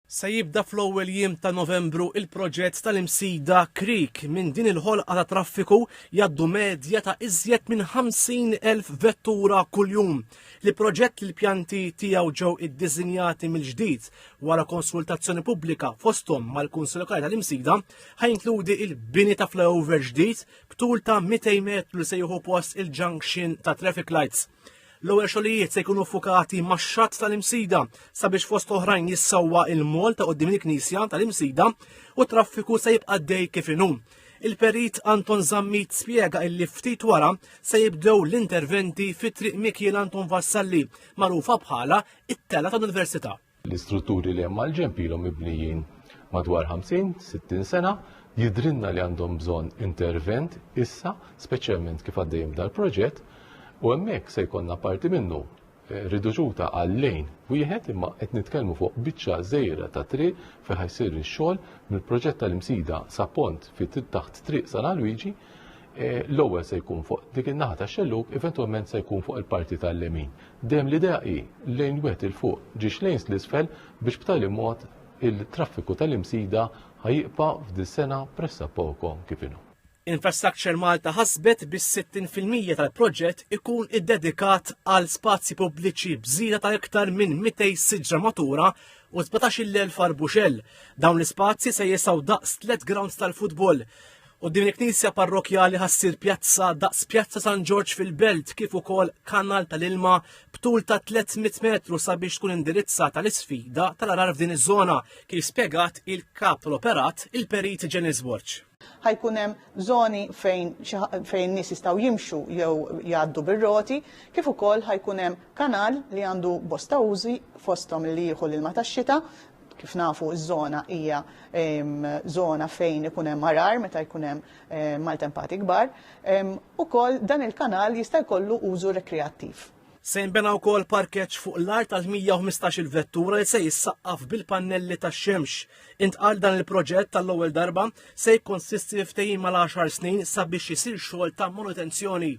Se jibda fl-ewwel jiem ta' Novembru il-proġett tal-imsida Creek minn din il-ħolqa ta' traffiku jgħaddu medja ta' iżjed minn 50,000 vettura kuljum. Li proġett li l-pjanti tiegħu ġew iddiżinjati mill-ġdid wara konsultazzjoni pubblika fosthom mal-Kunsill Lokali tal-Imsida ħajinkludi il-bini ta' flyover ġdid b'tul ta' 200 metru li se jieħu post il-junction ta' traffic lights. L-ewwel xogħlijiet se jkunu ffukati max-xatt tal-Imsida sabiex fost oħrajn jissawwa il-mol ta' qudiem il-Knisja tal-Imsida u traffiku se jibqa' dej kif inhu. Il-perit Anton Zammit spjega illi ftit wara se jibdew l-interventi fit-triq Mikiel Anton Vassalli magħrufa bħala it-tela tal-Università. L-istrutturi li hemm mal-ġenb ilhom mibnijin madwar 50-60 sena jidrinna li għandhom bżonn intervent issa, speċjalment kif għaddejjem dal-proġett. U hemmhekk se jkollna parti minnu riduċuta għal-lejn wieħed imma qed nitkellmu fuq biċċa żgħira ta' triq fejn ħajsir ix-xogħol mill-proġett tal-Imsida sa pont fit taħt triq San Luigi. L-ewwel se jkun fuq dik in-naħa tax-xelluk, eventwalment se jkun fuq il-parti tal-lemin. Dejjem l-idea hi lejn wieħed il fuq ġiex lejn l-isfel biex b'tali mod il-traffiku tal-Imsida ħajibqa' f'dis-sena pressappoco kif inhu. Infrastructure Malta ħasbet bis-60% tal-proġett ikun iddedikat għal spazji pubbliċi bżida ta' iktar minn 200 siġra matura u 17,000 arbuxell. Dawn l-ispazji se jisaw daqs 3 grounds tal-futbol. U din il-Knisja parrokjali ħassir pjazza daqs Pjazza San George fil-Belt kif ukoll kanal tal-ilma b'tul ta' 300 metru sabiex tkun indirizzata l-isfida tal-arar f'din iż-żona kif spjegat il-kap tal-operat il-perit Janice Borch. Ħajkun hemm żoni fejn nies jistgħu jimxu jew jgħaddu bir-roti, kif ukoll ħajkun hemm kanal li għandu bosta użi fosthom li jieħu l-ilma tax-xita. Kif nafu iż-żona hija żona fejn ikun hemm arar meta jkun hemm maltempati kbar, ukoll dan il-kanal jista' jkollu użu rekreattiv. Se jinbena wkoll parkeġġ fuq l-art tal-115 vettura li se jissaqqaf bil-pannelli tax-xemx. Intqal dan il-proġett tal-ewwel darba se jkonsisti ftehim mal-10 snin sabiex isir xogħol ta' manutenzjoni.